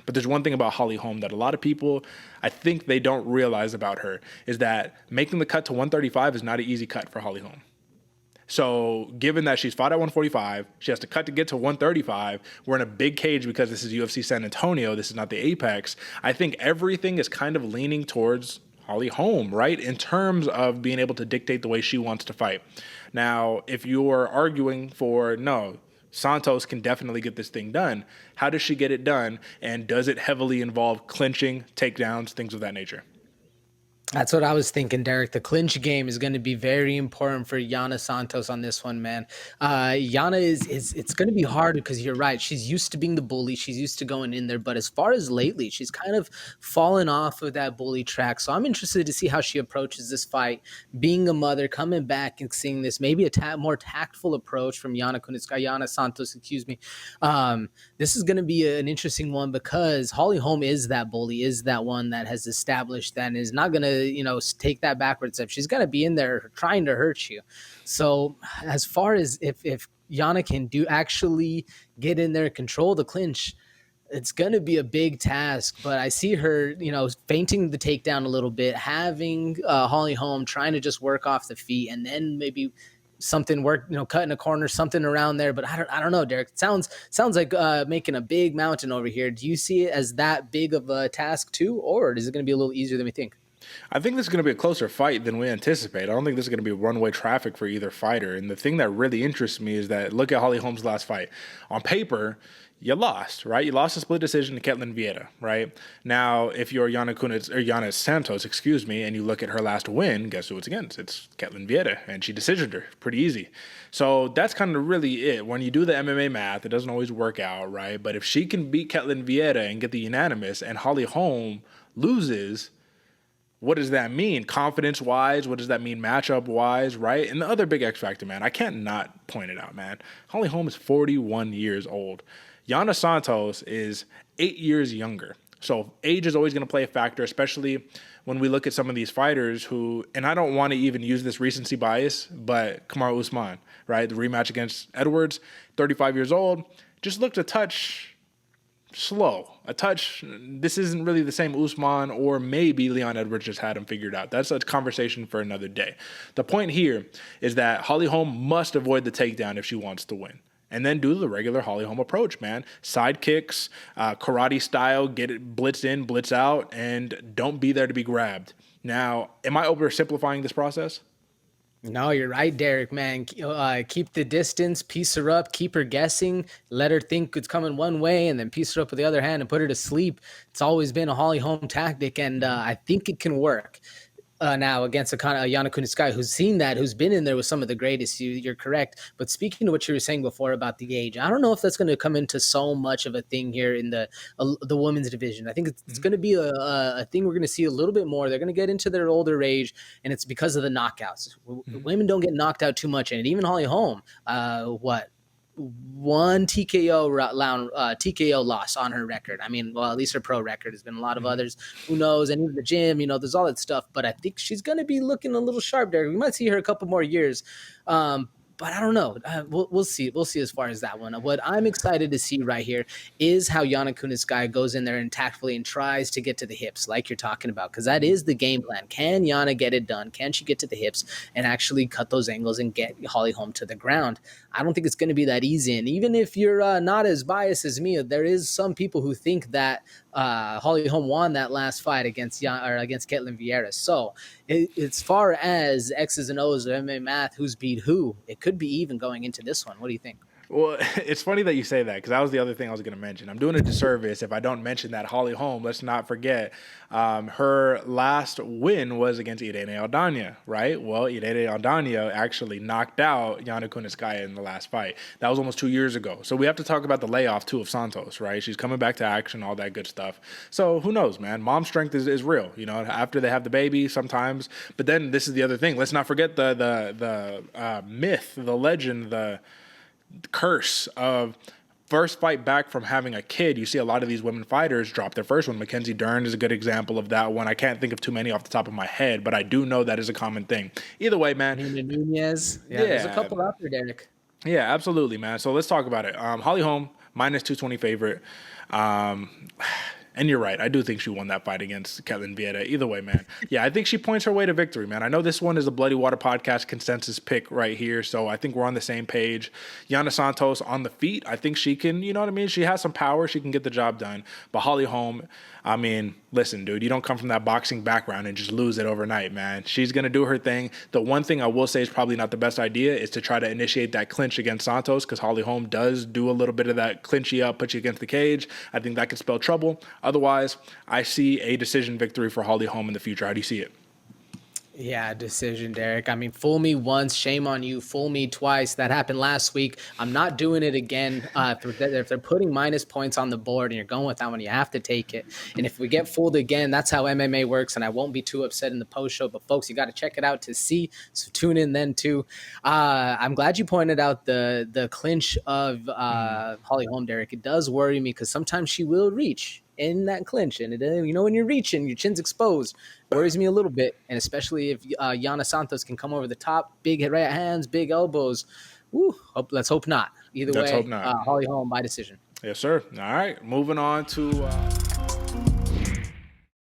But there's one thing about Holly Holm that a lot of people, I think they don't realize about her, is that making the cut to 135 is not an easy cut for Holly Holm. So given that she's fought at 145, she has to cut to get to 135. We're in a big cage because this is UFC San Antonio. This is not the Apex. I think everything is kind of leaning towards Holly Holm, right? In terms of being able to dictate the way she wants to fight. Now, if you're arguing for no, Santos can definitely get this thing done, how does she get it done? And does it heavily involve clinching, takedowns, things of that nature? That's what I was thinking, Derek. The clinch game is going to be very important for Yana Santos on this one, man. Yana is it's going to be hard because you're right. She's used to being the bully. She's used to going in there. But as far as lately, she's kind of fallen off of that bully track. So I'm interested to see how she approaches this fight. Being a mother, coming back and seeing this, maybe a more tactful approach from Yana Santos, excuse me. This is going to be an interesting one because Holly Holm is that bully, is that one that has established that and is not going to take that backwards step. She's going to be in there trying to hurt you. So as far as if Yana can actually get in there, control the clinch, it's going to be a big task. But I see her, feinting the takedown a little bit, having Holly Holm trying to just work off the feet, and then maybe something work, cut in a corner, something around there. But I don't know, Derek. It sounds like making a big mountain over here. Do you see it as that big of a task too, or is it going to be a little easier than we think? I think this is going to be a closer fight than we anticipate. I don't think this is going to be one-way traffic for either fighter. And the thing that really interests me is that look at Holly Holm's last fight. On paper, you lost, right? You lost a split decision to Ketlen Vieira, right? Now, if you're Yana Santos, excuse me, and you look at her last win, guess who it's against? It's Ketlen Vieira, and she decisioned her pretty easy. So that's kind of really it. When you do the MMA math, it doesn't always work out, right? But if she can beat Ketlen Vieira and get the unanimous, and Holly Holm loses, what does that mean confidence-wise? What does that mean matchup-wise, right? And the other big X factor, man, I can't not point it out, man. Holly Holm is 41 years old. Yana Santos is 8 years younger. So age is always going to play a factor, especially when we look at some of these fighters who, and I don't want to even use this recency bias, but Kamaru Usman, right? The rematch against Edwards, 35 years old, just looked a touch slow. A touch, this isn't really the same Usman, or maybe Leon Edwards just had him figured out. That's a conversation for another day. The point here is that Holly Holm must avoid the takedown if she wants to win. And then do the regular Holly Holm approach, man. Side kicks, karate style, get it blitz in, blitz out, and don't be there to be grabbed. Now, am I oversimplifying this process? No, you're right, Derek, man. Keep the distance, piece her up, keep her guessing, let her think it's coming one way, and then piece her up with the other hand and put her to sleep. It's always been a Holly Holm tactic, and I think it can work. Now against a kind of Yana Kunitskaya who's seen that, who's been in there with some of the greatest. You're correct. But speaking to what you were saying before about the age, I don't know if that's going to come into so much of a thing here in the women's division. I think it's going to be a thing we're going to see a little bit more. They're going to get into their older age, and it's because of the knockouts. Women don't get knocked out too much, and even Holly Holm, one TKO loss on her record. I mean, well, at least her pro record. Has been a lot of others. Who knows? And even the gym, there's all that stuff. But I think she's going to be looking a little sharp there. We might see her a couple more years. But I don't know. We'll see. We'll see as far as that one. What I'm excited to see right here is how Yana Kunitskaya goes in there and tactfully and tries to get to the hips, like you're talking about, because that is the game plan. Can Yana get it done? Can she get to the hips and actually cut those angles and get Holly Holm to the ground? I don't think it's going to be that easy. And even if you're not as biased as me, there is some people who think that Holly Holm won that last fight against Ketlen Vieira. So as far as X's and O's of MMA math, who's beat who, it could be even going into this one. What do you think? Well, it's funny that you say that because that was the other thing I was going to mention. I'm doing a disservice if I don't mention that Holly Holm. Let's not forget her last win was against Irene Aldana, right? Well, Irene Aldana actually knocked out Yana Kunitskaya in the last fight. That was almost 2 years ago. So we have to talk about the layoff, too, of Santos, right? She's coming back to action, all that good stuff. So who knows, man? Mom strength is real, after they have the baby sometimes. But then this is the other thing. Let's not forget the myth, the legend, the curse of first fight back from having a kid. You see a lot of these women fighters drop their first one. Mackenzie Dern is a good example of that one. I can't think of too many off the top of my head, but I do know that is a common thing. Either way, man. Nunez. Yeah, there's a couple out there, Derek. Yeah, absolutely, man. So let's talk about it. Holly Holm, minus 220 favorite. And you're right. I do think she won that fight against Ketlin Vieira. Either way, man. Yeah, I think she points her way to victory, man. I know this one is a Bloody Water podcast consensus pick right here, so I think we're on the same page. Yana Santos on the feet, I think she can, you know what I mean? She has some power. She can get the job done. But Holly Holm, I mean, listen, dude, you don't come from that boxing background and just lose it overnight, man. She's going to do her thing. The one thing I will say is probably not the best idea is to try to initiate that clinch against Santos, because Holly Holm does do a little bit of that clinchy up, put you against the cage. I think that could spell trouble. Otherwise, I see a decision victory for Holly Holm in the future. How do you see it? Yeah, decision, Derek. I mean, fool me once, shame on you. Fool me twice. That happened last week. I'm not doing it again. If they're putting minus points on the board and you're going with that one, you have to take it. And if we get fooled again, that's how MMA works. And I won't be too upset in the post show. But folks, you got to check it out to see. So tune in then too. I'm glad you pointed out the clinch of Holly Holm, Derek. It does worry me because sometimes she will reach in that clinch, and when you're reaching, your chin's exposed. Worries me a little bit, and especially if Yana Santos can come over the top, big right hands, big elbows. Woo, let's hope not. Either Let's way, hope not. Holly Holm by decision. Yes, sir. All right, moving on to